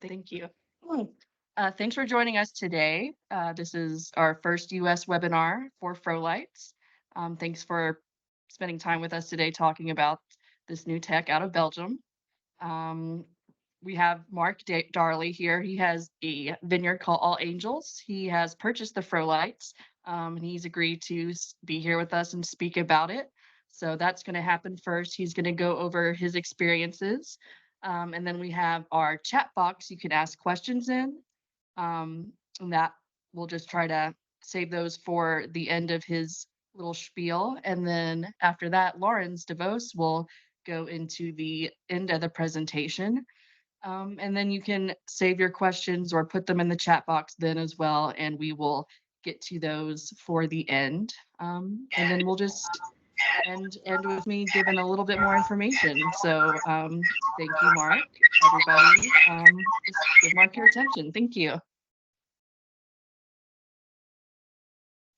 Thank you. Thanks for joining us today. This is our first US webinar for Frolights. Thanks for spending time with us today talking about this new tech out of Belgium. Um, we have Mark Darley here. He has a vineyard called All Angels. He has purchased the Frolights, and he's agreed to be here with us and speak about it. So that's going to happen first. He's going to go over his experiences. And then we have our chat box you can ask questions in. And that we'll just try to save those for the end of his little spiel. And then after that, Lauren's DeVos will go into the end of the presentation. And then you can save your questions or put them in the chat box then as well, and we will get to those for the end. And then we'll just end with me giving a little bit more information. So thank you, Mark. Everybody, just give Mark your attention. Thank you.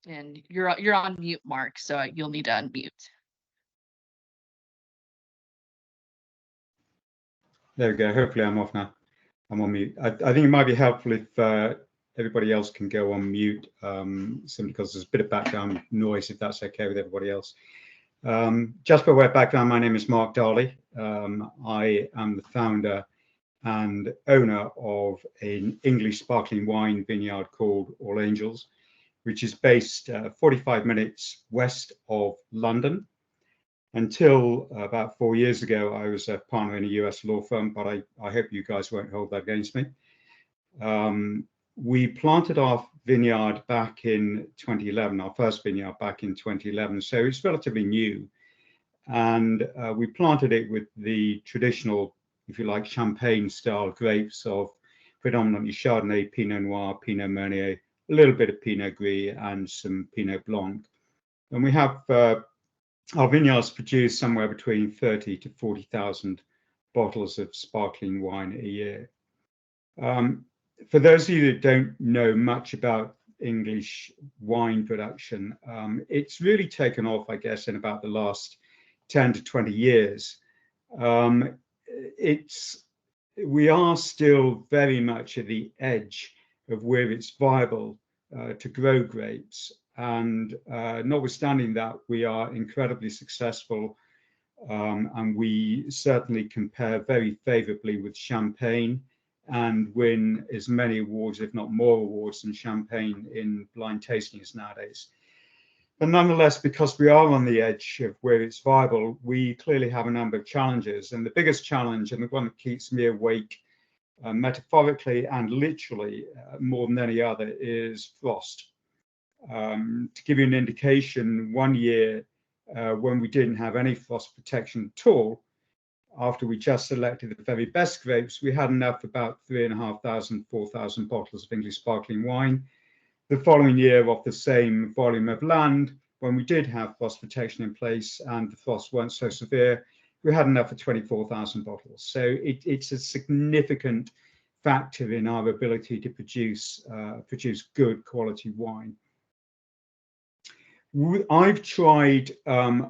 And you're on mute, Mark, so you'll need to unmute. There we go. Hopefully I'm off now. I'm on mute. I think it might be helpful if everybody else can go on mute, simply because there's a bit of background noise, if that's okay with everybody else. Just by way of background, my name is Mark Darley. I am the founder and owner of an English sparkling wine vineyard called All Angels, which is based 45 minutes west of London. Until about 4 years ago, I was a partner in a US law firm, but I hope you guys won't hold that against me. We planted our vineyard back in 2011, our first vineyard back in 2011, so it's relatively new. And we planted it with the traditional, if you like, champagne-style grapes of predominantly Chardonnay, Pinot Noir, Pinot Meunier, a little bit of Pinot Gris, and some Pinot Blanc. And we have our vineyards produce somewhere between 30 to 40,000 bottles of sparkling wine a year. For those of you that don't know much about English wine production, it's really taken off, I guess, in about the last 10 to 20 years. We are still very much at the edge of where it's viable to grow grapes. And notwithstanding that, we are incredibly successful, and we certainly compare very favorably with champagne and win as many awards, if not more awards, than champagne in blind tastings nowadays. But nonetheless, because we are on the edge of where it's viable, we clearly have a number of challenges. And the biggest challenge, and the one that keeps me awake metaphorically and literally more than any other, is frost. To give you an indication, one year when we didn't have any frost protection at all, after we just selected the very best grapes, we had enough, about 3,500, 4,000 bottles of English sparkling wine. The following year, off the same volume of land, when we did have frost protection in place and the frosts weren't so severe, we had enough for 24,000 bottles. So it's a significant factor in our ability to produce good quality wine. I've tried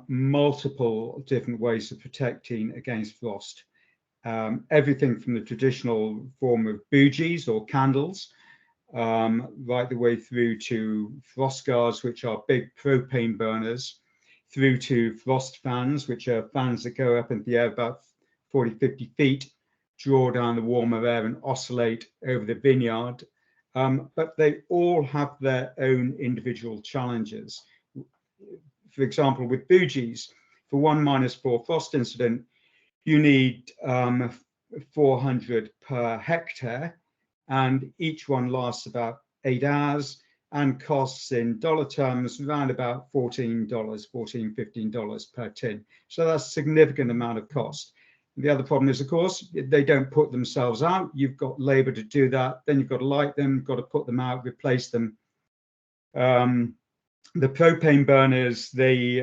multiple different ways of protecting against frost. Everything from the traditional form of bougies or candles, right the way through to frost guards, which are big propane burners, through to frost fans, which are fans that go up in the air about 40, 50 feet, draw down the warmer air and oscillate over the vineyard. But they all have their own individual challenges. For example, with bougies, for 1 -4 frost incident, you need 400 per hectare, and each one lasts about 8 hours and costs in dollar terms around about $14, $15 per tin. So that's a significant amount of cost. The other problem is, of course, they don't put themselves out. You've got labor to do that. Then you've got to light them, got to put them out, replace them. The propane burners, they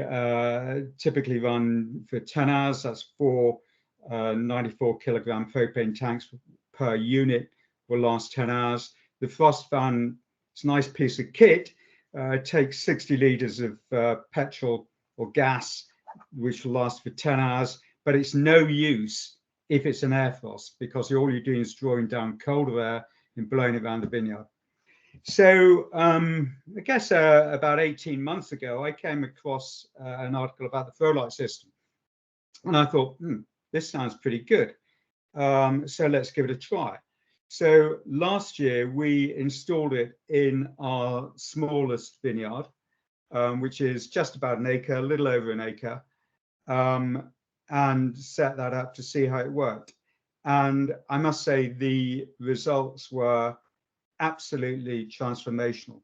typically run for 10 hours. That's 4 94 kilogram propane tanks per unit will last 10 hours. The frost fan, it's a nice piece of kit, takes 60 liters of petrol or gas, which will last for 10 hours, but it's no use if it's an air frost, because all you're doing is drawing down colder air and blowing it around the vineyard. So I guess about 18 months ago, I came across an article about the Frolight system. And I thought, this sounds pretty good. So let's give it a try. So last year, we installed it in our smallest vineyard, which is just about an acre, a little over an acre, and set that up to see how it worked. And I must say the results were absolutely transformational.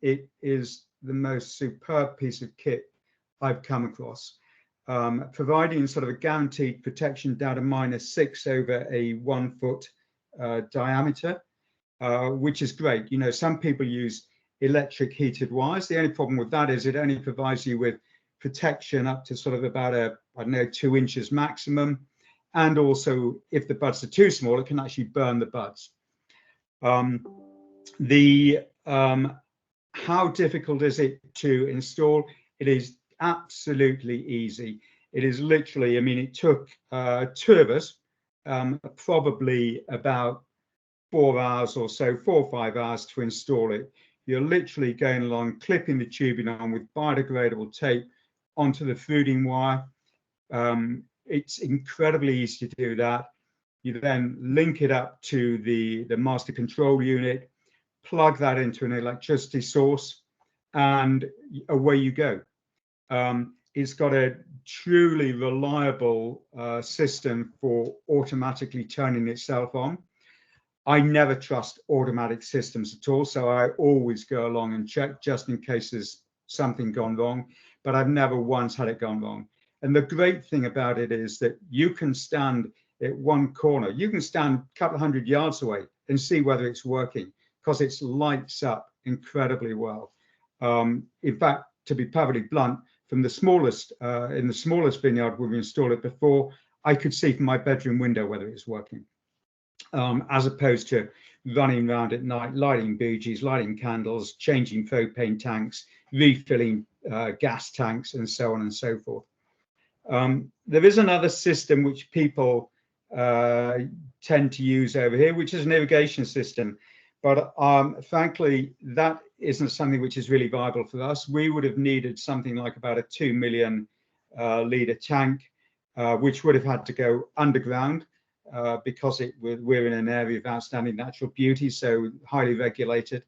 It is the most superb piece of kit I've come across, providing sort of a guaranteed protection down to -6 over a 1 foot diameter, which is great. You know, some people use electric heated wires. The only problem with that is it only provides you with protection up to sort of about I don't know, 2 inches maximum. And also, if the buds are too small, it can actually burn the buds. How difficult is it to install? It is absolutely easy. It is literally, I mean, it took 2 of us probably about 4 hours or so, 4 or 5 hours to install it. You're literally going along, clipping the tubing on with biodegradable tape onto the fruiting wire. It's incredibly easy to do that. You then link it up to the master control unit, plug that into an electricity source, and away you go. It's got a truly reliable system for automatically turning itself on. I never trust automatic systems at all, so I always go along and check just in case there's something gone wrong, but I've never once had it gone wrong. And the great thing about it is that you can stand at one corner, you can stand a couple of 100 yards away and see whether it's working, because it lights up incredibly well. In fact, to be perfectly blunt, from the smallest, in the smallest vineyard where we installed it before, I could see from my bedroom window whether it's working. As opposed to running around at night, lighting bougies, lighting candles, changing propane tanks, refilling gas tanks, and so on and so forth. There is another system which people tend to use over here, which is an irrigation system. But frankly, that isn't something which is really viable for us. We would have needed something like about a 2 million litre tank, which would have had to go underground. Because we're in an area of outstanding natural beauty, so highly regulated.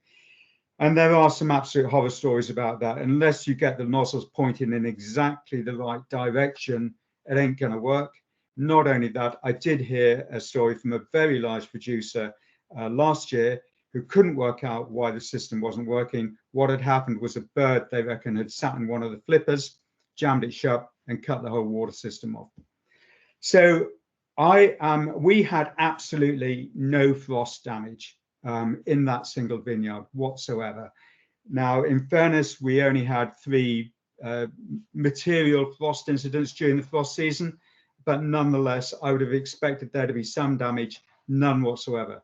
And there are some absolute horror stories about that. Unless you get the nozzles pointing in exactly the right direction, it ain't going to work. Not only that, I did hear a story from a very large producer last year who couldn't work out why the system wasn't working. What had happened was a bird, they reckon, had sat in one of the flippers, jammed it shut, and cut the whole water system off. So we had absolutely no frost damage in that single vineyard whatsoever. Now, in fairness, we only had 3 material frost incidents during the frost season, but nonetheless, I would have expected there to be some damage, none whatsoever.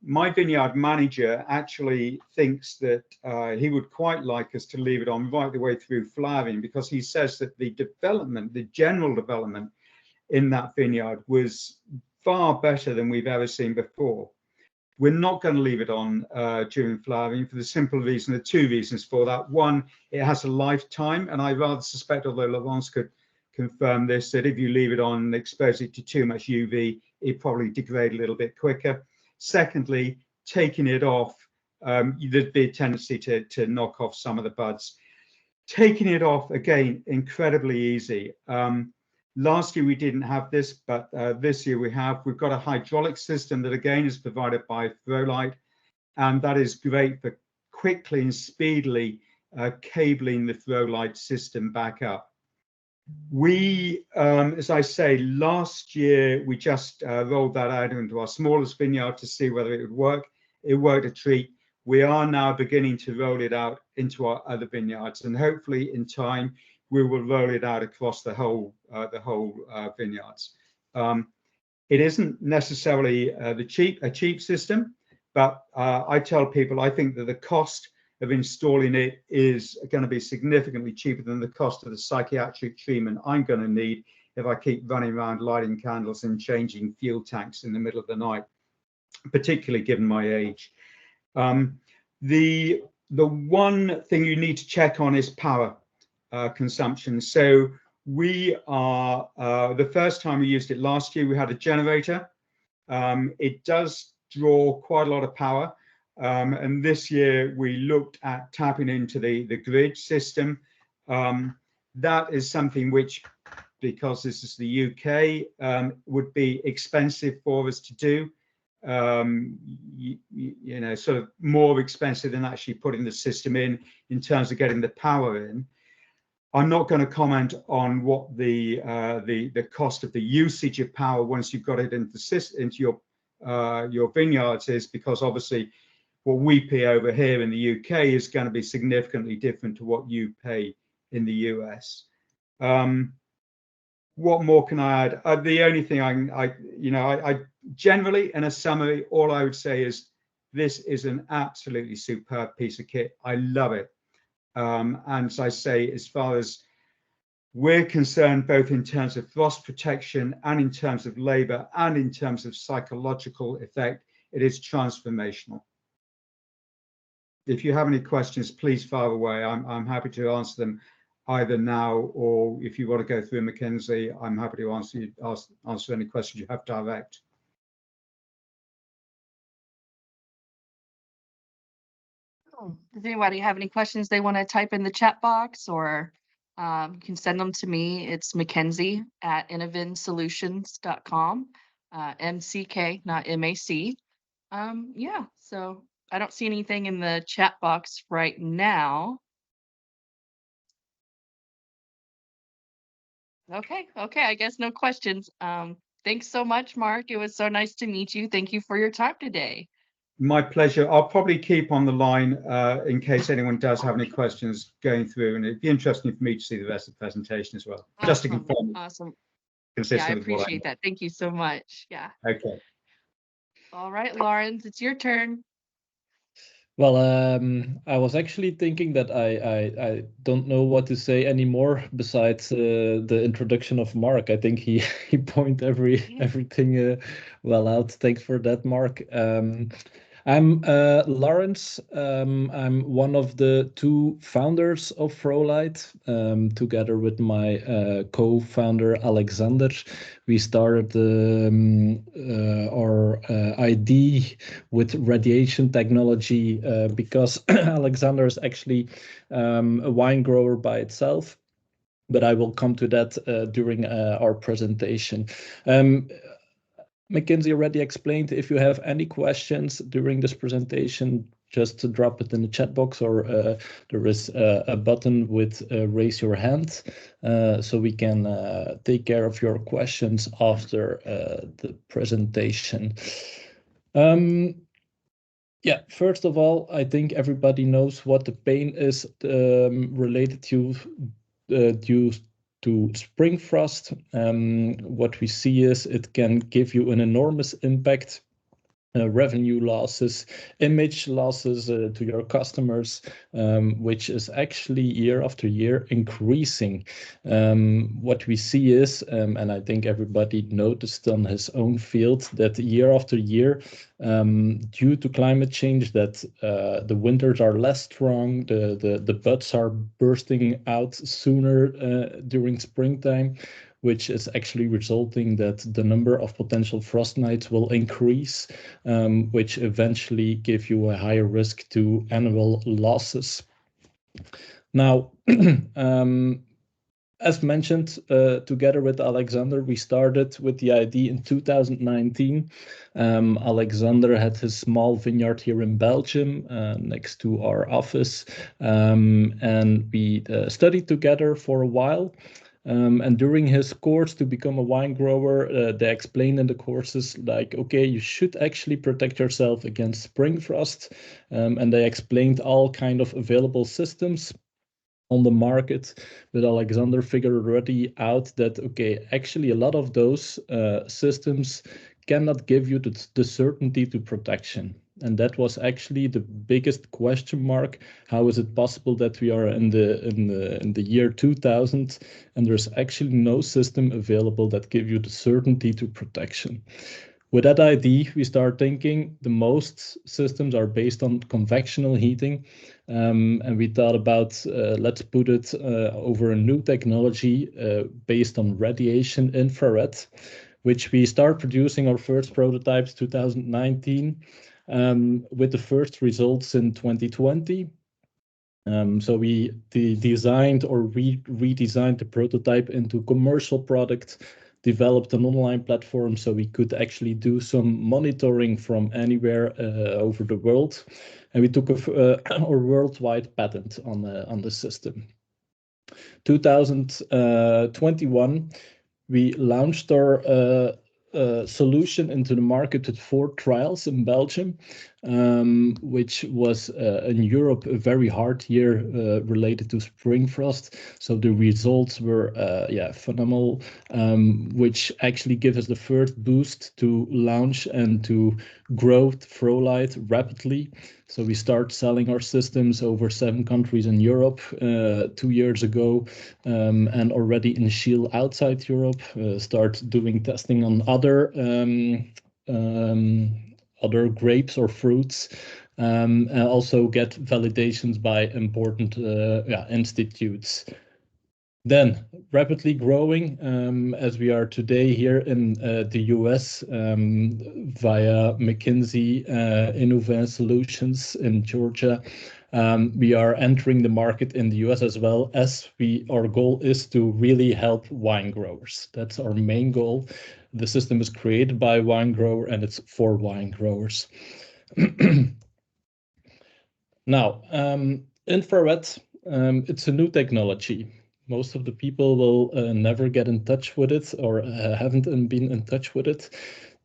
My vineyard manager actually thinks that he would quite like us to leave it on right the way through flowering, because he says that the development, the general development in that vineyard was far better than we've ever seen before. We're not going to leave it on during flowering for the simple reason, there are 2 reasons for that. One, it has a lifetime, and I rather suspect, although Laurence could confirm this, that if you leave it on and expose it to too much UV, it probably degrade a little bit quicker. Secondly, taking it off, there'd be a tendency to knock off some of the buds. Taking it off, again, incredibly easy. Last year we didn't have this, but this year we have. We've got a hydraulic system that again is provided by Frolight, and that is great for quickly and speedily cabling the Frolight system back up. We, as I say, last year we just rolled that out into our smallest vineyard to see whether it would work. It worked a treat. We are now beginning to roll it out into our other vineyards, and hopefully in time we will roll it out across the whole vineyards. It isn't necessarily a cheap system, but I tell people I think that the cost of installing it is going to be significantly cheaper than the cost of the psychiatric treatment I'm going to need if I keep running around lighting candles and changing fuel tanks in the middle of the night, particularly given my age. The one thing you need to check on is power consumption. So we are, the first time we used it last year, we had a generator. It does draw quite a lot of power. And this year we looked at tapping into the grid system. That is something which, because this is the UK, would be expensive for us to do. You know, sort of more expensive than actually putting the system in terms of getting the power in. I'm not going to comment on what the cost of the usage of power once you've got it into your vineyards is, because obviously what we pay over here in the UK is going to be significantly different to what you pay in the US. What more can I add? The only thing I generally, in a summary, all I would say is this is an absolutely superb piece of kit. I love it. And as I say, as far as we're concerned, both in terms of frost protection and in terms of labor and in terms of psychological effect, it is transformational. If you have any questions, please fire away. I'm happy to answer them either now, or if you want to go through Mackenzie, I'm happy to answer any questions you have direct. Does anybody have any questions they want to type in the chat box, or you can send them to me? It's Mackenzie at innovinsolutions.com, MCK, not MAC. Yeah, so I don't see anything in the chat box right now. Okay, I guess no questions. Thanks so much, Mark. It was so nice to meet you. Thank you for your time today. My pleasure. I'll probably keep on the line in case anyone does have any questions going through, and it'd be interesting for me to see the rest of the presentation as well. Awesome. Just to confirm. Awesome. Yeah, I appreciate that. Thank you so much. Yeah. Okay. All right, Lawrence, it's your turn. Well, I was actually thinking that I don't know what to say anymore besides the introduction of Mark. I think he pointed everything well out. Thanks for that, Mark. I'm Lawrence. I'm one of the two founders of Frolight, together with my co-founder Alexander. We started our idea with radiation technology because Alexander is actually a wine grower by itself, but I will come to that during our presentation. Mackenzie already explained. If you have any questions during this presentation, just to drop it in the chat box, or there is a button with raise your hand, so we can take care of your questions after the presentation. Yeah, first of all, I think everybody knows what the pain is related to due to spring frost. What we see is it can give you an enormous impact, revenue losses, image losses to your customers, which is actually year after year increasing. What we see is, and I think everybody noticed on his own field, that year after year, due to climate change, that the winters are less strong, the buds are bursting out sooner during springtime, which is actually resulting that the number of potential frost nights will increase, which eventually give you a higher risk to annual losses. Now, as mentioned, together with Alexander, we started with the idea in 2019. Alexander had his small vineyard here in Belgium, next to our office, and we studied together for a while. And during his course to become a wine grower, they explained in the courses like, okay, you should actually protect yourself against spring frost. And they explained all kind of available systems on the market, but Alexander figured already out that, okay, actually a lot of those systems cannot give you the certainty to protection. and that was actually the biggest question mark. How is it possible that we are in the year 2000 and there's actually no system available that give you the certainty to protection? With that idea, we start thinking the most systems are based on convectional heating, and we thought about let's put it over a new technology based on radiation infrared, which we start producing our first prototypes 2019, with the first results in 2020. So we designed or redesigned the prototype into commercial product, developed an online platform so we could actually do some monitoring from anywhere over the world, and we took a worldwide patent on the system. 2021, we launched our solution into the market with 4 trials in Belgium, which was in Europe a very hard year related to spring frost. So the results were phenomenal, which actually gave us the first boost to launch and to grow Frolight rapidly. So we start selling our systems over 7 countries in Europe 2 years ago, and already in Chile outside Europe, start doing testing on other grapes or fruits, and also get validations by important institutes. Then rapidly growing as we are today here in the US via McKinsey Innova Solutions in Georgia. We are entering the market in the US as well, as our goal is to really help wine growers. That's our main goal. The system is created by winegrower and it's for wine growers. Now, infrared, it's a new technology. Most of the people will never get in touch with it or haven't been in touch with it.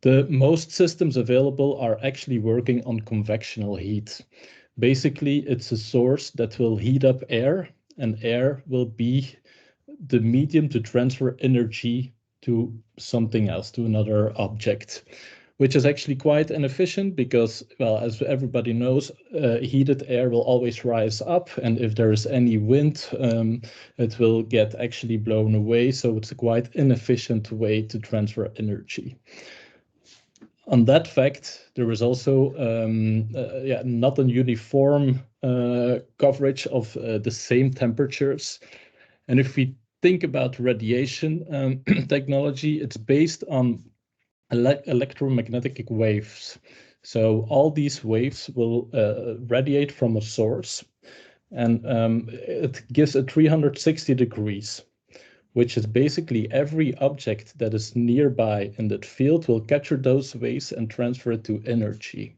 The most systems available are actually working on convectional heat. Basically, it's a source that will heat up air, and air will be the medium to transfer energy to something else, to another object, which is actually quite inefficient because, well, as everybody knows, heated air will always rise up, and if there is any wind, it will get actually blown away. So it's a quite inefficient way to transfer energy. On that fact, there is also not a uniform coverage of the same temperatures. And if we think about radiation technology, it's based on electromagnetic waves. So all these waves will radiate from a source, and it gives a 360 degrees, which is basically every object that is nearby in that field will capture those waves and transfer it to energy.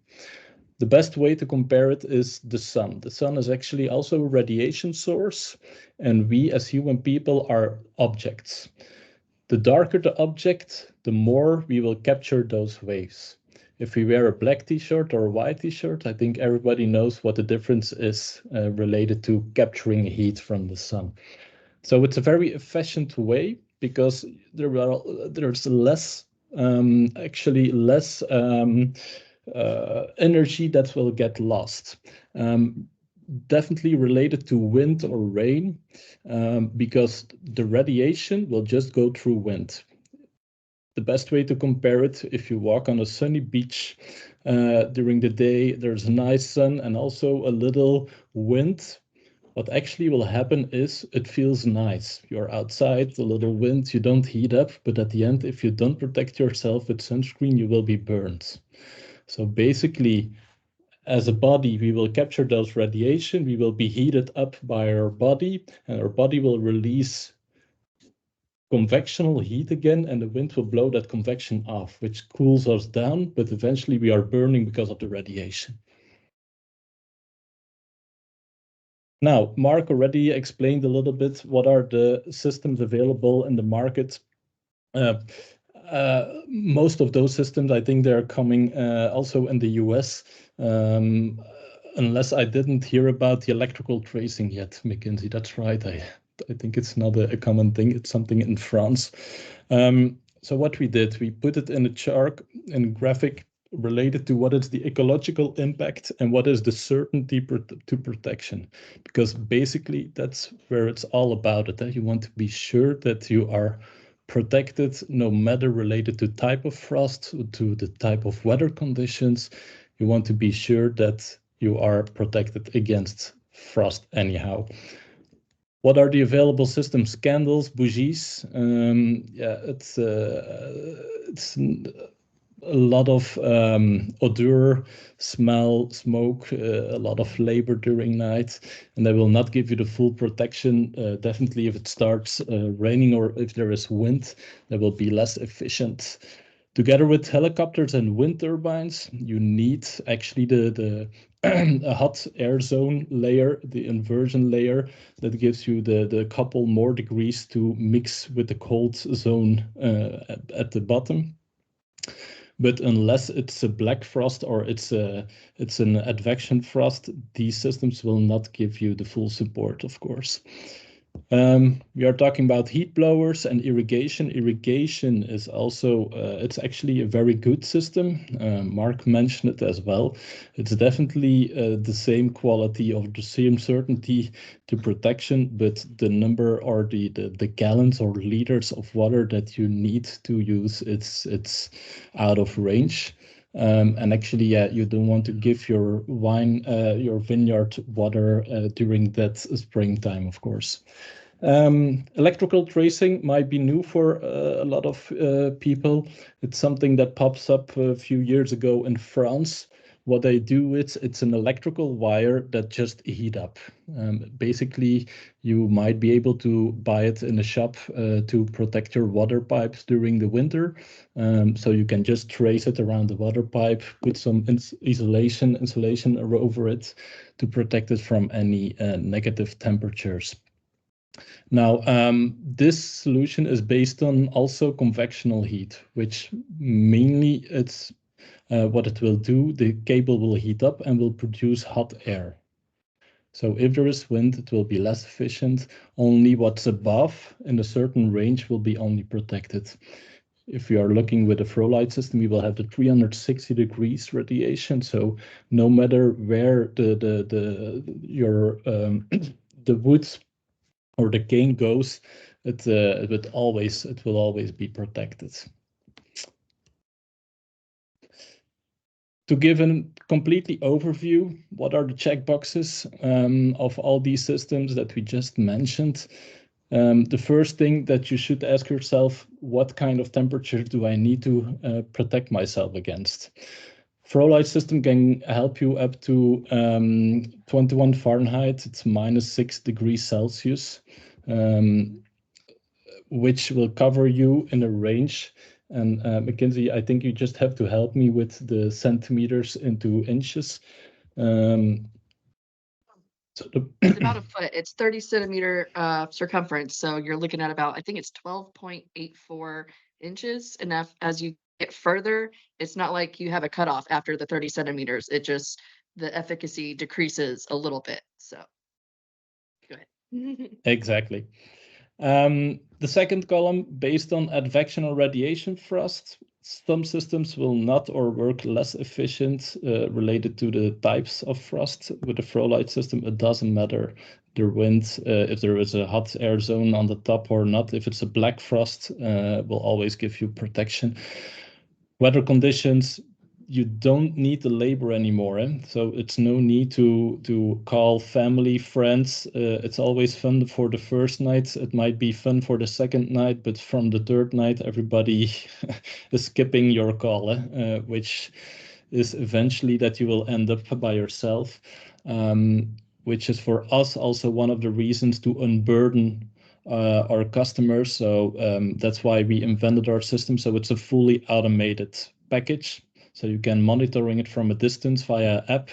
The best way to compare it is the sun. The sun is actually also a radiation source, and we as human people are objects. The darker the object, the more we will capture those waves. If we wear a black t-shirt or a white t-shirt, I think everybody knows what the difference is related to capturing heat from the sun. So it's a very efficient way because there's less energy that will get lost. Definitely related to wind or rain, because the radiation will just go through wind. The best way to compare it, if you walk on a sunny beach during the day, there's a nice sun and also a little wind. What actually will happen is it feels nice. You're outside, a little wind, you don't heat up, but at the end, if you don't protect yourself with sunscreen, you will be burned. So basically, as a body, we will capture those radiation, we will be heated up by our body, and our body will release convectional heat again, and the wind will blow that convection off, which cools us down, but eventually we are burning because of the radiation. Now, Mark already explained a little bit what are the systems available in the market. Most of those systems, I think they're coming also in the US, unless I didn't hear about the electrical tracing yet, McKinsey. That's right. I think it's not a common thing. It's something in France. So what we did, we put it in a chart, in graphic, related to what is the ecological impact and what is the certainty to protection, because basically that's where it's all about it. You want to be sure that you are protected no matter related to type of frost, to the type of weather conditions. You want to be sure that you are protected against frost anyhow. What are the available systems? Candles, bougies. Yeah, it's a lot of odor, smell, smoke, a lot of labor during night, and they will not give you the full protection. Definitely if it starts raining or if there is wind, they will be less efficient. Together with helicopters and wind turbines, you need actually the a hot air zone layer, the inversion layer, that gives you the couple more degrees to mix with the cold zone at the bottom. But unless it's a black frost or it's an advection frost, these systems will not give you the full support, of course. We are talking about heat blowers and irrigation. Irrigation is also, it's actually a very good system. Mark mentioned it as well. It's definitely the same quality of the same certainty to protection, but the number or the gallons or liters of water that you need to use, it's out of range. And actually, yeah, you don't want to give your your vineyard water during that springtime, of course. Electrical tracing might be new for a lot of people. It's something that pops up a few years ago in France. What they do is it's an electrical wire that just heat up. Basically, you might be able to buy it in a shop to protect your water pipes during the winter. So you can just trace it around the water pipe, put some insulation over it to protect it from any negative temperatures. Now, this solution is based on also convectional heat, which mainly it's what it will do. The cable will heat up and will produce hot air. So if there is wind, it will be less efficient. Only what's above in a certain range will be only protected. If we are looking with a Frolight system, we will have the 360 degrees radiation. So no matter where your the wood or the cane goes, it will always be protected. To give a completely overview, what are the checkboxes of all these systems that we just mentioned? The first thing that you should ask yourself, what kind of temperature do I need to protect myself against? Frolight system can help you up to 21 Fahrenheit, it's -6 degrees Celsius, which will cover you in a range. And Mackenzie, I think you just have to help me with the centimeters into inches. It's about a foot. It's 30 centimeter circumference. So you're looking at about, I think it's 12.84 inches. And as you get further, it's not like you have a cutoff after the 30 centimeters. It just, the efficacy decreases a little bit. So go ahead. Exactly. The second column, based on advectional radiation frost, some systems will not or work less efficient related to the types of frost. With the Frolight system, it doesn't matter the wind, if there is a hot air zone on the top or not. If it's a black frost, will always give you protection. Weather conditions, you don't need the labor anymore. So it's no need to call family, friends. It's always fun for the first night. It might be fun for the second night, but from the third night, everybody is skipping your call, which is eventually that you will end up by yourself, which is for us also one of the reasons to unburden our customers. So that's why we invented our system. So it's a fully automated package. So you can monitoring it from a distance via app.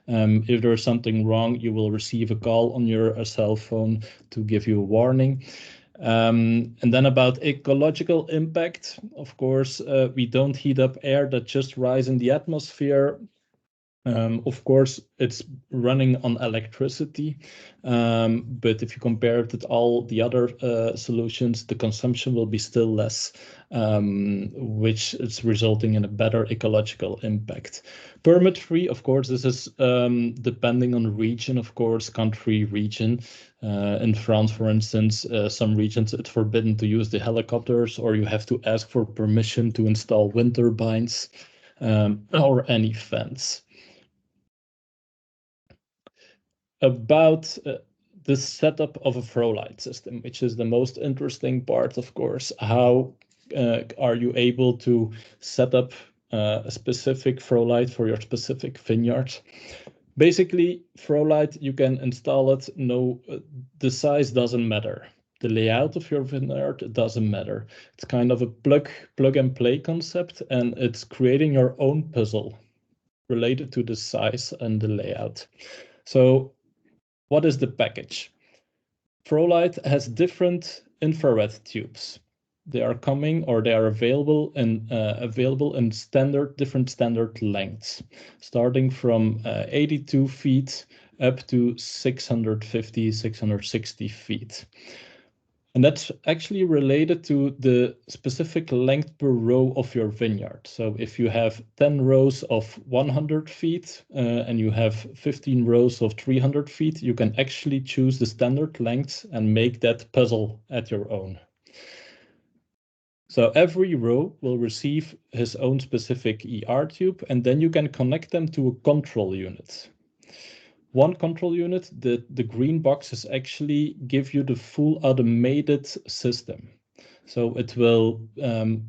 If there's something wrong, you will receive a call on your cell phone to give you a warning. And then about ecological impact, of course, we don't heat up air that just rise in the atmosphere. Of course, it's running on electricity, but if you compare it with all the other solutions, the consumption will be still less, which is resulting in a better ecological impact. Permit-free, of course, this is depending on region, of course, country, region. In France, for instance, some regions it's forbidden to use the helicopters, or you have to ask for permission to install wind turbines or any fence. About the setup of a Frolight system, which is the most interesting part, of course. How are you able to set up a specific Frolight for your specific vineyard? Basically, Frolight, you can install it. No, the size doesn't matter. The layout of your vineyard doesn't matter. It's kind of a plug and play concept, and it's creating your own puzzle related to the size and the layout. So what is the package? Frolight has different infrared tubes. They are coming, or they are available in different standard lengths, starting from 82 feet up to 650, 660 feet. And that's actually related to the specific length per row of your vineyard. So if you have 10 rows of 100 feet and you have 15 rows of 300 feet, you can actually choose the standard lengths and make that puzzle at your own. So every row will receive his own specific ER tube, and then you can connect them to a control unit. One control unit, the green boxes actually give you the full automated system. So it will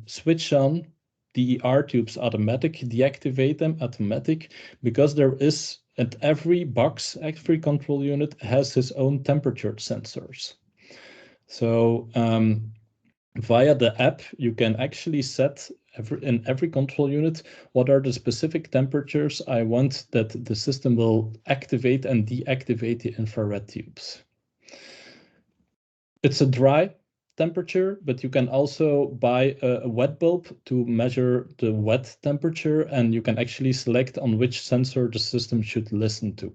switch on the ER tubes automatic, deactivate them automatic, because there is at every box, every control unit has his own temperature sensors. So via the app, you can actually set in every control unit what are the specific temperatures I want that the system will activate and deactivate the infrared tubes. It's a dry temperature, but you can also buy a wet bulb to measure the wet temperature, and you can actually select on which sensor the system should listen to.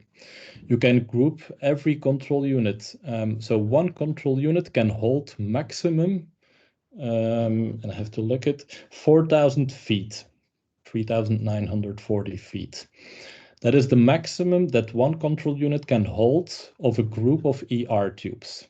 You can group every control unit. So one control unit can hold maximum and I have to look at 4,000 feet, 3,940 feet. That is the maximum that one control unit can hold of a group of ER tubes.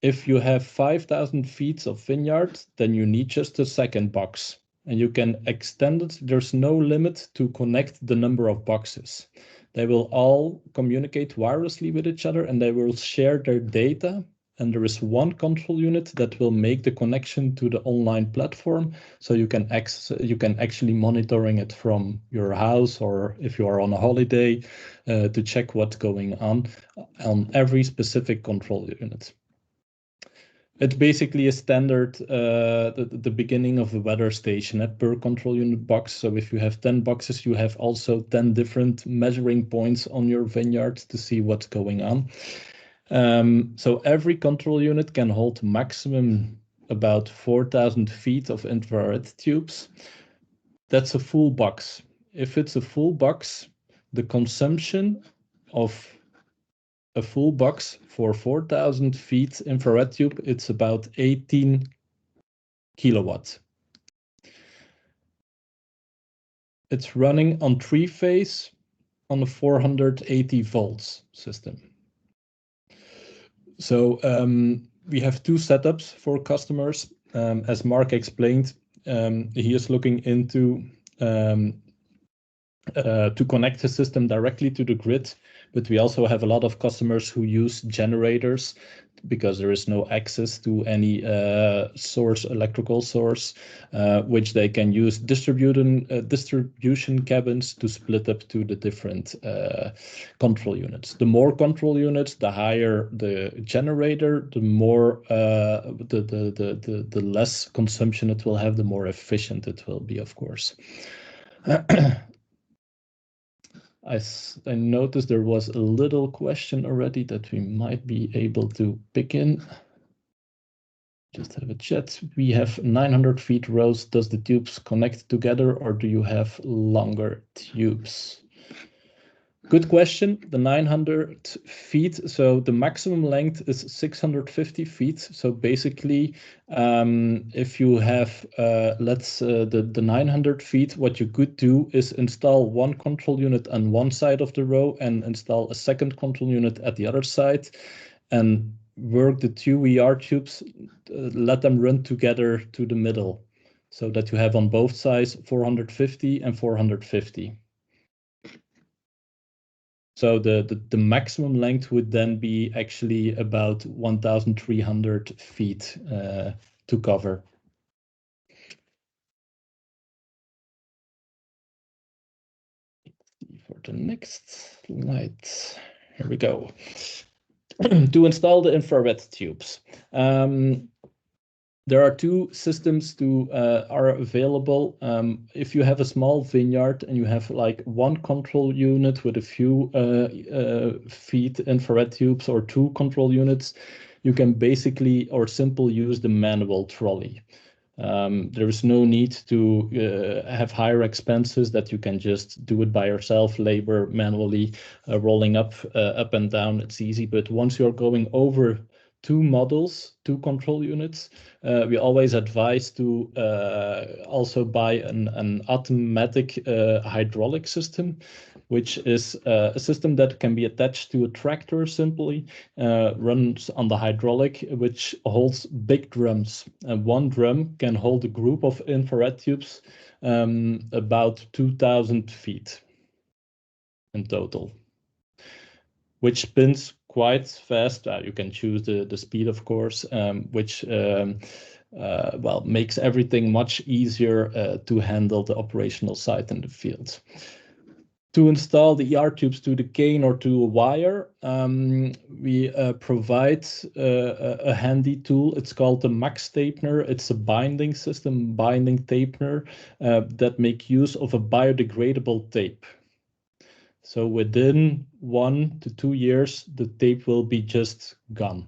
If you have 5,000 feet of vineyard, then you need just a second box, and you can extend it. There's no limit to connect the number of boxes. They will all communicate wirelessly with each other, and they will share their data. And there is one control unit that will make the connection to the online platform, so you can actually monitoring it from your house, or if you are on a holiday, to check what's going on every specific control unit. It's basically a standard, the beginning of the weather station per control unit box. So if you have 10 boxes, you have also 10 different measuring points on your vineyard to see what's going on. So every control unit can hold maximum about 4,000 feet of infrared tubes. That's a full box. If it's a full box, the consumption of a full box for 4,000 feet infrared tube, it's about 18 kilowatts. It's running on 3-phase on a 480 volts system. So we have two setups for customers. As Mark explained, he is looking into to connect the system directly to the grid, but we also have a lot of customers who use generators because there is no access to any electrical source, which they can use distribution cabins to split up to the different control units. The more control units, the higher the generator, the more the less consumption it will have, the more efficient it will be, of course. I noticed there was a little question already that we might be able to pick in. just have a chat. We have 900 feet rows. Does the tubes connect together or do you have longer tubes? Good question. The 900 feet, so the maximum length is 650 feet. So basically, if you have, the 900 feet, what you could do is install one control unit on one side of the row and install a second control unit at the other side and work the two ER tubes, let them run together to the middle so that you have on both sides 450 and 450. So the maximum length would then be actually about 1,300 feet to cover. For the next slide, here we go. To install the infrared tubes. There are two systems are available. If you have a small vineyard and you have like one control unit with a few feet infrared tubes or two control units, you can basically or simply use the manual trolley. There is no need to have higher expenses that you can just do it by yourself, labor manually, rolling up and down. It's easy, but once you're going over two models, two control units, we always advise to also buy an automatic hydraulic system, which is a system that can be attached to a tractor simply, runs on the hydraulic, which holds big drums. And one drum can hold a group of infrared tubes about 2,000 feet in total, which spins quite fast. You can choose the speed, of course, which makes everything much easier to handle the operational side in the field. To install the ER tubes to the cane or to a wire, we provide a handy tool. It's called the Max Tapener. It's a binding system, binding tapener that make use of a biodegradable tape. So within 1 to 2 years, the tape will be just gone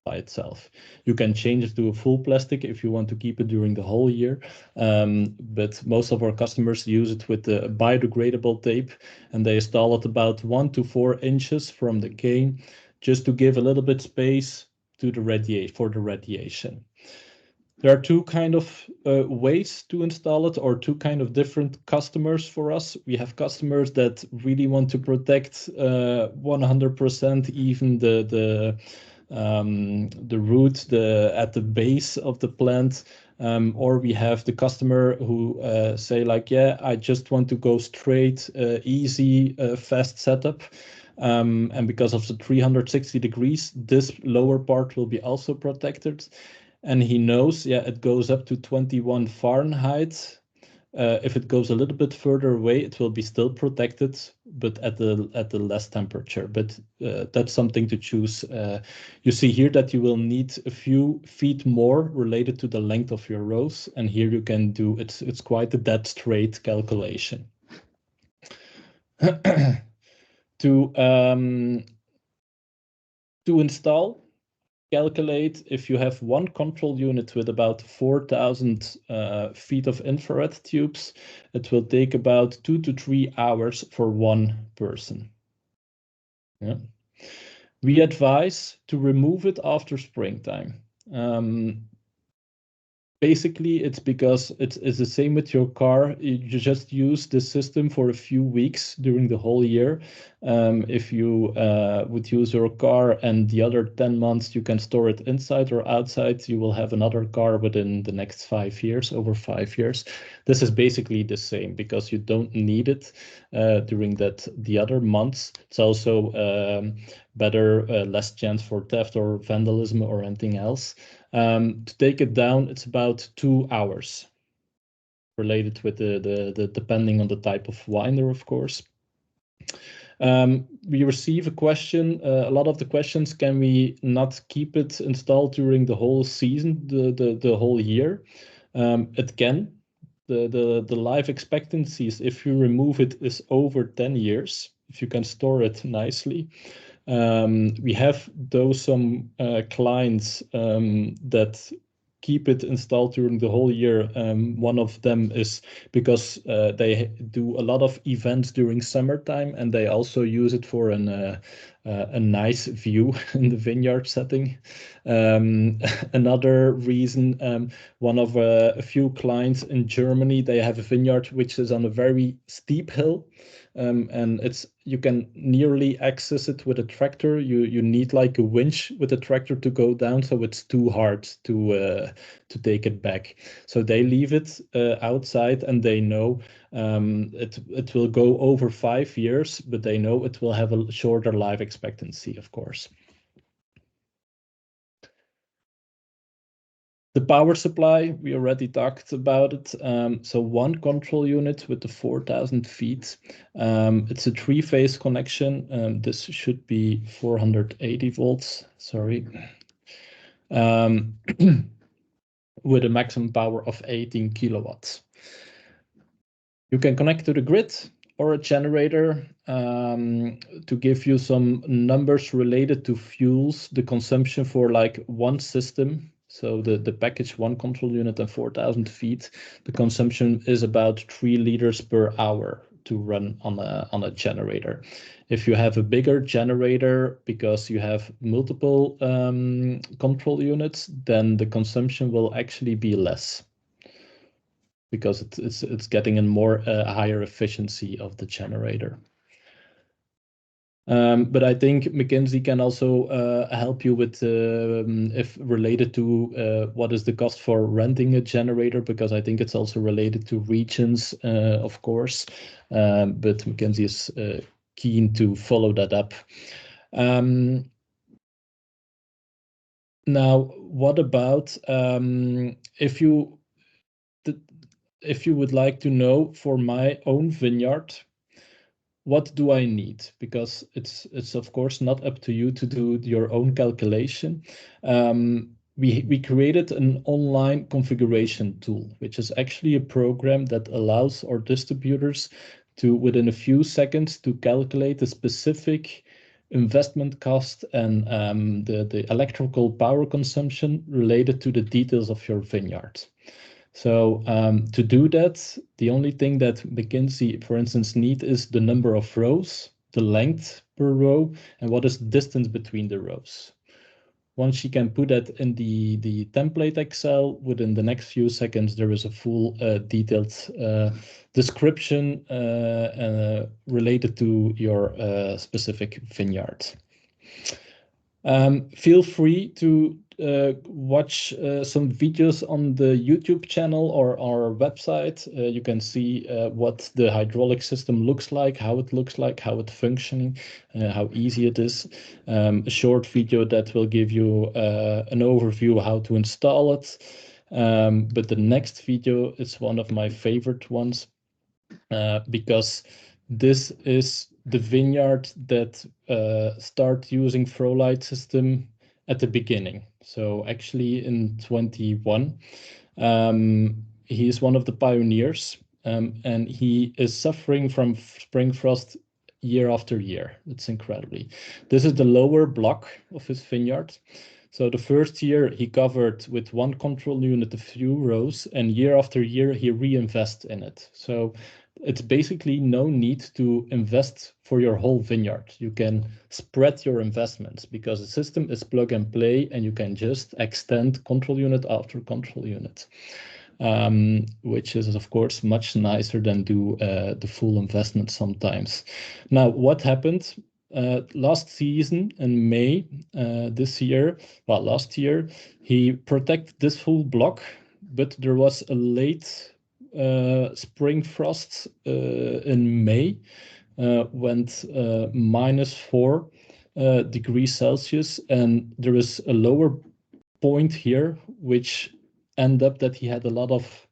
by itself. You can change it to a full plastic if you want to keep it during the whole year. But most of our customers use it with the biodegradable tape, and they install it about 1 to 4 inches from the cane, just to give a little bit space to the radiation. There are two kind of ways to install it, or two kind of different customers for us. We have customers that really want to protect 100% even the root at the base of the plant, or we have the customer who say like, yeah, I just want to go straight, easy, fast setup. And because of the 360 degrees, this lower part will be also protected. And he knows, yeah, it goes up to 21 Fahrenheit. If it goes a little bit further away, it will be still protected, but at the less temperature. But that's something to choose. You see here that you will need a few feet more related to the length of your rows, and here you can do it's quite a dead straight calculation. To install. Calculate if you have one control unit with about 4,000 feet of infrared tubes, it will take about 2 to 3 hours for one person. Yeah. We advise to remove it after springtime. Basically, it's because it's the same with your car. You just use the system for a few weeks during the whole year. If you would use your car and the other 10 months, you can store it inside or outside, you will have another car within the next 5 years, over 5 years. This is basically the same because you don't need it during the other months. It's also better, less chance for theft or vandalism or anything else. To take it down, it's about 2 hours, related with the depending on the type of winery, of course. We receive a question. A lot of the questions: can we not keep it installed during the whole season, the whole year? It can. The life expectancies, if you remove it, is over 10 years. If you can store it nicely. We have some clients that keep it installed during the whole year. One of them is because they do a lot of events during summertime, and they also use it for a nice view in the vineyard setting. Another reason, one of a few clients in Germany, they have a vineyard which is on a very steep hill, and you can nearly access it with a tractor. You need like a winch with a tractor to go down, so it's too hard to take it back. So they leave it outside, and they know it will go over 5 years, but they know it will have a shorter life expectancy, of course. The power supply, we already talked about it. So one control unit with the 4,000 feet. It's a 3-phase connection. This should be 480 volts, sorry. With a maximum power of 18 kilowatts. You can connect to the grid or a generator. To give you some numbers related to fuels, the consumption for like one system, so the package, one control unit and 4,000 feet, the consumption is about 3 liters per hour to run on a generator. If you have a bigger generator, because you have multiple control units, then the consumption will actually be less, because it's getting a more higher efficiency of the generator. But I think McKinsey can also help you with if related to what is the cost for renting a generator, because I think it's also related to regions, of course. But McKinsey is keen to follow that up. Now, what about if you would like to know for my own vineyard, what do I need? Because it's of course not up to you to do your own calculation. We created an online configuration tool, which is actually a program that allows our distributors to, within a few seconds, to calculate the specific investment cost and the electrical power consumption related to the details of your vineyard. So to do that, the only thing that McKinsey, for instance, need is the number of rows, the length per row, and what is the distance between the rows. Once you can put that in the template Excel, within the next few seconds, there is a full detailed description related to your specific vineyard. Feel free to watch some videos on the YouTube channel or our website. You can see what the hydraulic system looks like, how it's functioning, how easy it is. A short video that will give you an overview how to install it. But the next video is one of my favorite ones because this is the vineyard that start using Frolight system at the beginning. So actually in 21, he is one of the pioneers, and he is suffering from spring frost year after year. It's incredibly. This is the lower block of his vineyard. So the first year he covered with one control unit a few rows, and year after year he reinvests in it. So it's basically no need to invest for your whole vineyard. You can spread your investments because the system is plug and play, and you can just extend control unit after control unit, which is of course much nicer than do the full investment sometimes. Now, what happened last season in May last year, he protected this full block, but there was a late spring frost in May, went -4 degrees Celsius, and there is a lower point here which ended up that he had a lot of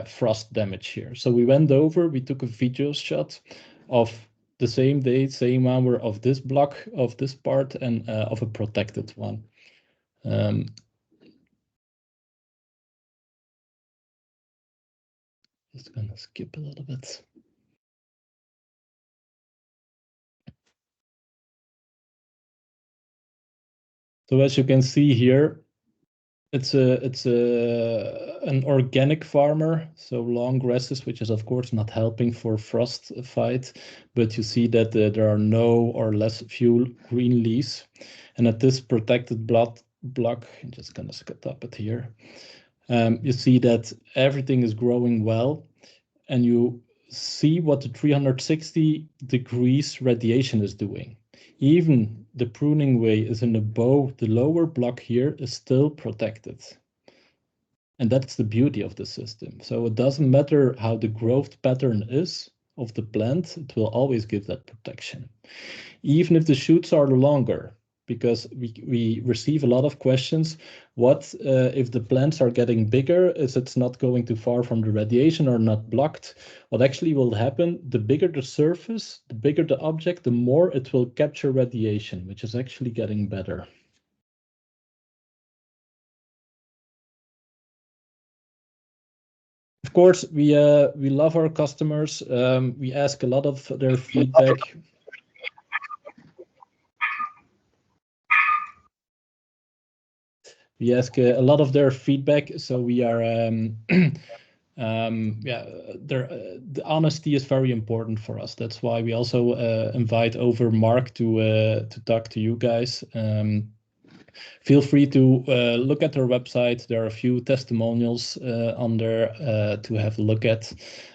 frost damage here. So we went over, we took a video shot of the same day, same hour of this block, of this part, and of a protected one. Just gonna skip a little bit. So as you can see here, It's an organic farmer, so long grasses, which is of course not helping for frost fight, but you see that there are no or less few green leaves. And at this protected block, I'm just gonna stop it here. You see that everything is growing well, and you see what the 360 degrees radiation is doing. Even the pruning way is in the bow, the lower block here is still protected. And that's the beauty of the system. So it doesn't matter how the growth pattern is of the plant, it will always give that protection. Even if the shoots are longer, because we receive a lot of questions. What if the plants are getting bigger? Is it's not going too far from the radiation or not blocked? What actually will happen, the bigger the surface, the bigger the object, the more it will capture radiation, which is actually getting better. Of course, we love our customers. We ask a lot of their feedback. We ask a lot of their feedback, so we are the honesty is very important for us. That's why we also invite over Mark to talk to you guys. Feel free to look at their website. There are a few testimonials on there to have a look at.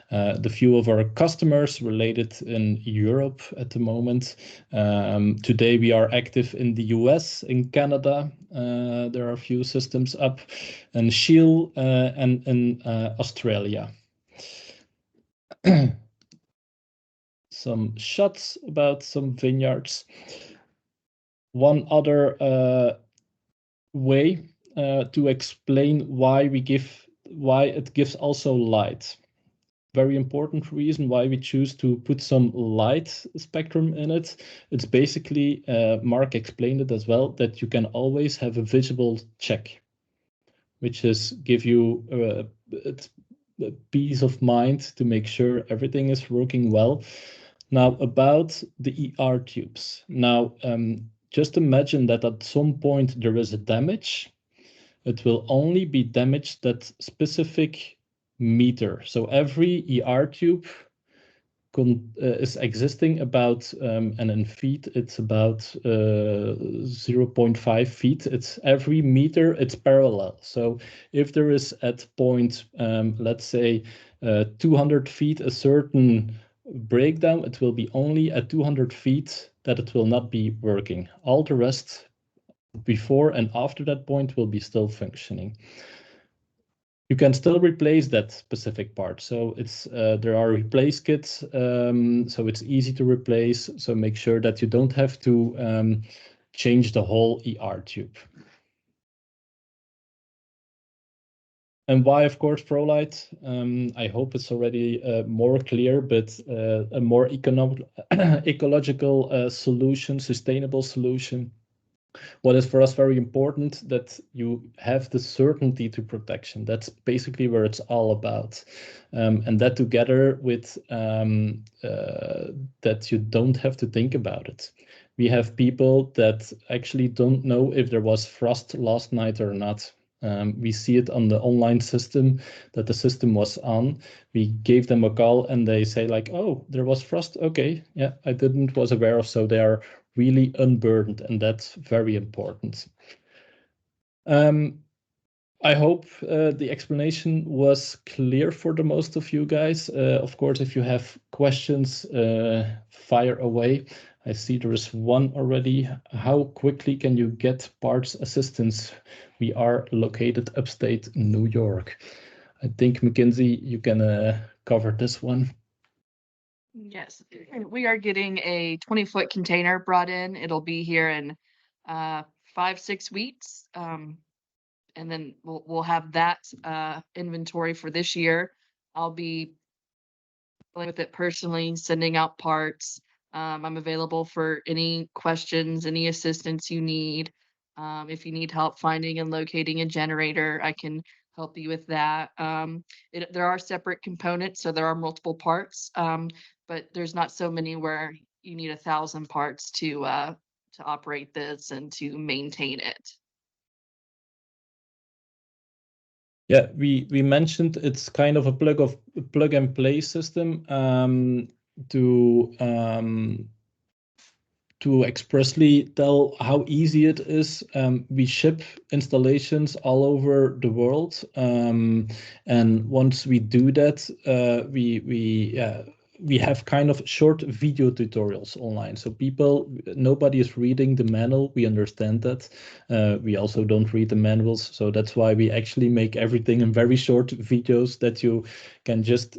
The few of our customers related in Europe at the moment. Today we are active in the US, in Canada. There are a few systems up, in Chile and in Australia. Some shots about some vineyards. One other way to explain why it gives also light. Very important reason why we choose to put some light spectrum in it. It's basically, Mark explained it as well, that you can always have a visible check, which is give you a peace of mind to make sure everything is working well. Now about the ER tubes. Now, just imagine that at some point there is a damage. It will only be damaged that specific meter. So every ER tube is existing about, and in feet, it's about 0.5 feet. It's every meter, it's parallel. So if there is at point, let's say 200 feet, a certain breakdown, it will be only at 200 feet that it will not be working. All the rest before and after that point will be still functioning. You can still replace that specific part. So it's there are replace kits, so it's easy to replace. So make sure that you don't have to change the whole ER tube. And why, of course, Frolight? I hope it's already more clear, but a more ecological solution, sustainable solution. What is for us very important, that you have the certainty to protection. That's basically where it's all about. And that together with that you don't have to think about it. We have people that actually don't know if there was frost last night or not. We see it on the online system that the system was on. We gave them a call and they say like, oh, there was frost. Okay, yeah, I was aware of. So they are really unburdened, and that's very important. I hope the explanation was clear for the most of you guys. Of course, if you have questions, fire away. I see there is one already. How quickly can you get parts assistance? We are located upstate New York. I think, Mackenzie, you can cover this one. Yes, we are getting a 20-foot container brought in. It'll be here in 5-6 weeks. And then we'll have that inventory for this year. I'll be dealing with it personally, sending out parts. I'm available for any questions, any assistance you need. If you need help finding and locating a generator, I can help you with that. There are separate components, so there are multiple parts, but there's not so many where you need 1,000 parts to operate this and to maintain it. Yeah, we mentioned it's kind of a plug and play system to expressly tell how easy it is. We ship installations all over the world, and once we do that, we have kind of short video tutorials online. So nobody is reading the manual. We understand that. We also don't read the manuals. So that's why we actually make everything in very short videos that you can just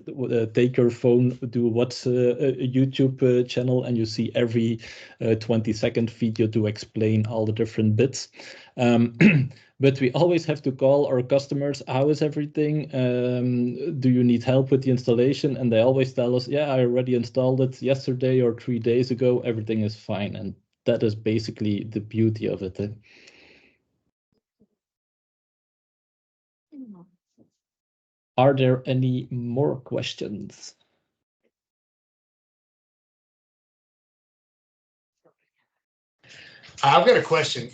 take your phone, watch a YouTube channel, and you see every 20-second video to explain all the different bits. But we always have to call our customers, how is everything? Do you need help with the installation? And they always tell us, yeah, I already installed it yesterday or 3 days ago. Everything is fine. And that is basically the beauty of it. Are there any more questions? I've got a question.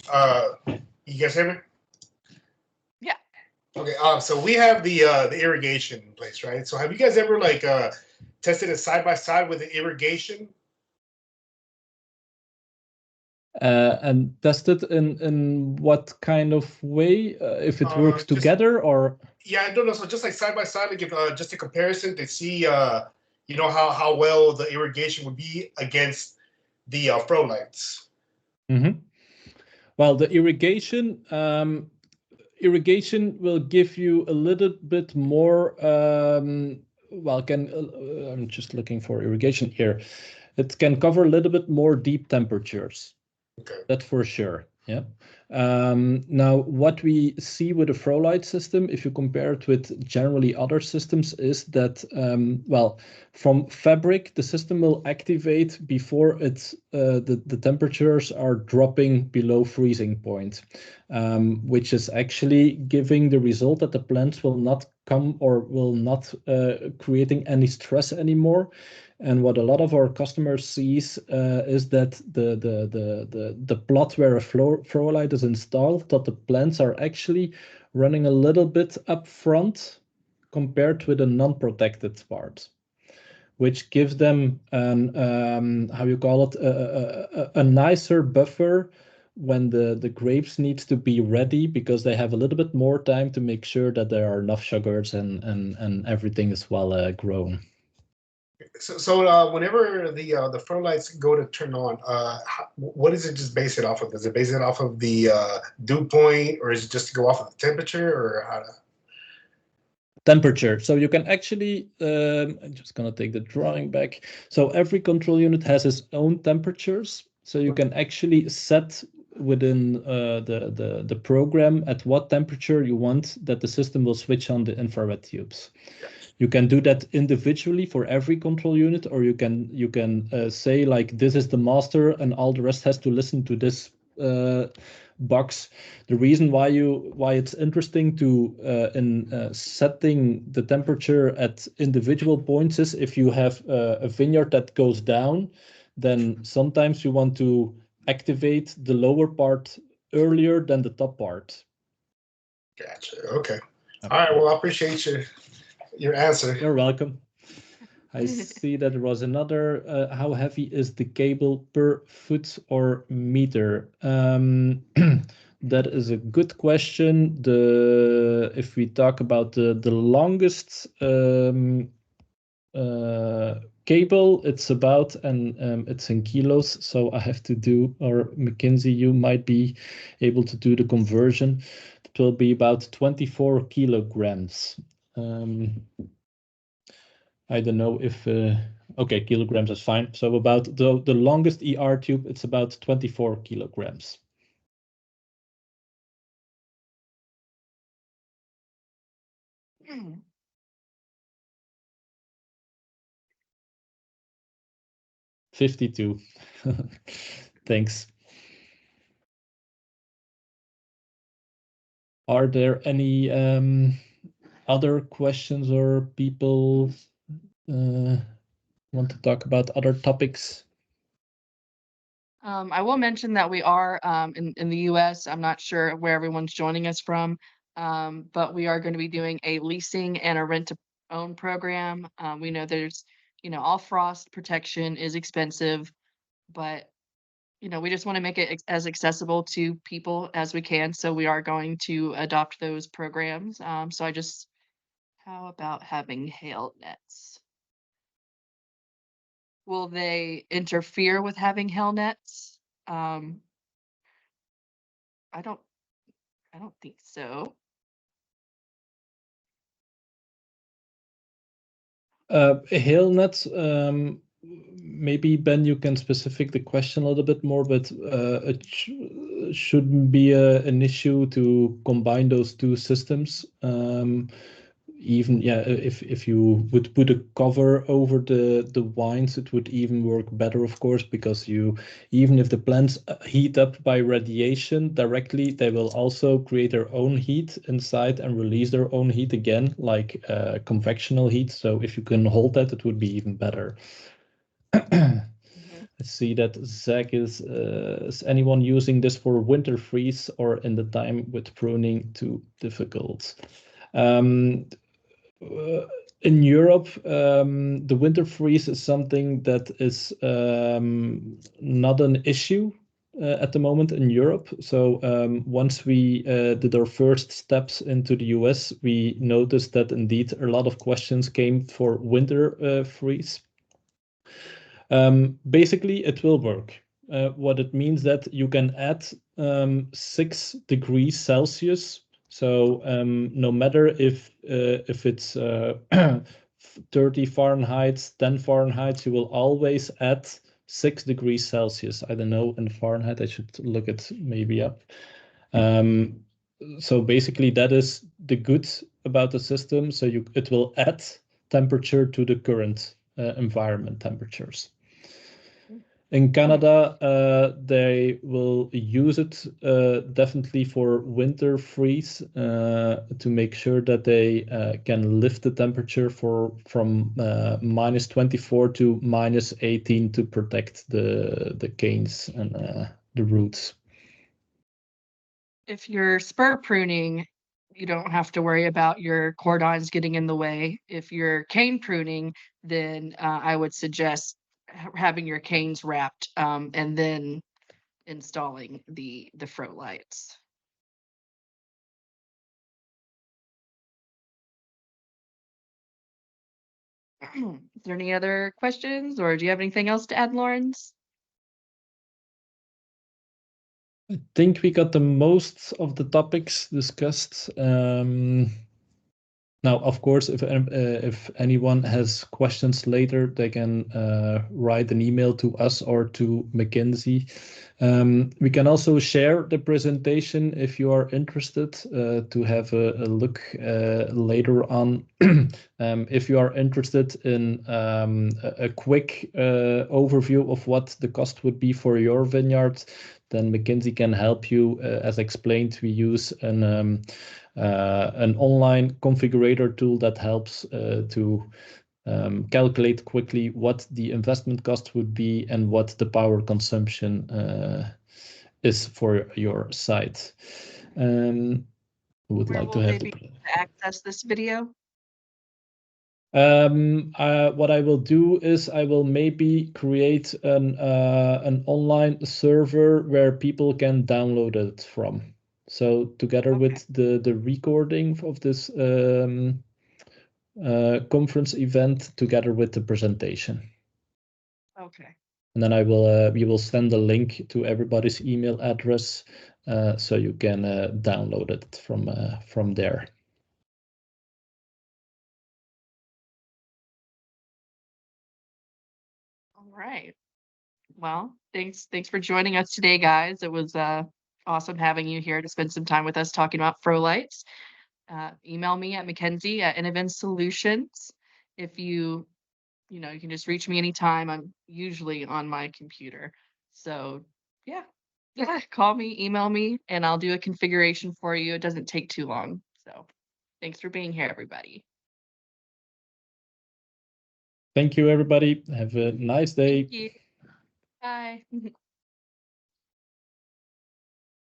You guys hear me? Yeah. Okay. So we have the irrigation in place, right? So have you guys ever like tested it side by side with the irrigation? And tested in what kind of way? If it works together or? Yeah, I don't know. So just like side by side, like if, just a comparison to see, you know, how well the irrigation would be against the Frolights. Mm-hmm. Well, the irrigation will give you a little bit more. Well, I'm just looking for irrigation here. It can cover a little bit more deep temperatures. Okay. That for sure. Yeah. Now, what we see with the Frolight system, if you compare it with generally other systems, is that, well, from fabric, the system will activate before the temperatures are dropping below freezing point, which is actually giving the result that the plants will not come or will not creating any stress anymore. And what a lot of our customers sees is that the plot where a Frolight is installed, that the plants are actually running a little bit up front compared with a non-protected part, which gives them how you call it, a nicer buffer when the grapes need to be ready, because they have a little bit more time to make sure that there are enough sugars and everything is well grown. So whenever the Frolights go to turn on, what does it just base it off of? Does it base it off of the dew point, or is it just to go off of the temperature, or how to? Temperature. So you can actually, I'm just gonna take the drawing back. So every control unit has its own temperatures. So you can actually set within the program at what temperature you want that the system will switch on the infrared tubes. You can do that individually for every control unit, or you can say like, this is the master and all the rest has to listen to this box. The reason why it's interesting to in setting the temperature at individual points is if you have a vineyard that goes down, then sometimes you want to activate the lower part earlier than the top part. Gotcha. Okay. All right. Well, I appreciate your answer. You're welcome. I see that there was another, how heavy is the cable per foot or meter? That is a good question. If we talk about the longest cable, it's about, and it's in kilos, so I have to do, or McKinsey, you might be able to do the conversion. It will be about 24 kilograms. I don't know if, okay, kilograms is fine. So about the longest ER tube, it's about 24 kilograms. Hmm. $52. Thanks. Are there any other questions or people want to talk about other topics? I will mention that we are in the US. I'm not sure where everyone's joining us from, but we are going to be doing a leasing and a rent to own program. We know there's, all frost protection is expensive, but we just want to make it as accessible to people as we can. So we are going to adopt those programs. How about having hail nets? Will they interfere with having hail nets? I don't think so. Hail nets, maybe Ben, you can specific the question a little bit more, but it shouldn't be an issue to combine those two systems. Even if you would put a cover over the wines, it would even work better, of course, because even if the plants heat up by radiation directly, they will also create their own heat inside and release their own heat again, like convectional heat. So if you can hold that, it would be even better. Let's see that Zach is anyone using this for winter freeze or in the time with pruning too difficult? In Europe, the winter freeze is something that is not an issue at the moment in Europe. So once we did our first steps into the US, we noticed that indeed a lot of questions came for winter freeze. Basically, it will work. What it means that you can add 6 degrees Celsius. So no matter if it's 30 Fahrenheit, 10 Fahrenheit, you will always add 6 degrees Celsius. I don't know in Fahrenheit. I should look it maybe up. So basically, that is the good about the system. So it will add temperature to the current environment temperatures. In Canada, they will use it definitely for winter freeze to make sure that they can lift the temperature from -24 to -18 to protect the canes and the roots. If you're spur pruning, you don't have to worry about your cordons getting in the way. If you're cane pruning, then I would suggest having your canes wrapped and then installing the Frolights. Is there any other questions, or do you have anything else to add, Lawrence? I think we got the most of the topics discussed. Now, of course, if anyone has questions later, they can write an email to us or to Mackenzie. We can also share the presentation if you are interested to have a look later on. If you are interested in a quick overview of what the cost would be for your vineyard, then Mackenzie can help you. As explained, we use an online configurator tool that helps to calculate quickly what the investment cost would be and what the power consumption is for your site. Who would Where like to will have they be able to access this video? What I will do is I will maybe create an online server where people can download it from. So together with the recording of this conference event, together with the presentation. Okay. And then we will send a link to everybody's email address so you can download it from there. All right. Well, thanks for joining us today, guys. It was awesome having you here to spend some time with us talking about Frolights. Email me at Mackenzie@Innovent If you can just reach me anytime. I'm usually on my computer. So yeah, call me, email me, and I'll do a configuration for you. It doesn't take too long. So thanks for being here, everybody. Thank you, everybody. Have a nice day. Thank you. Bye.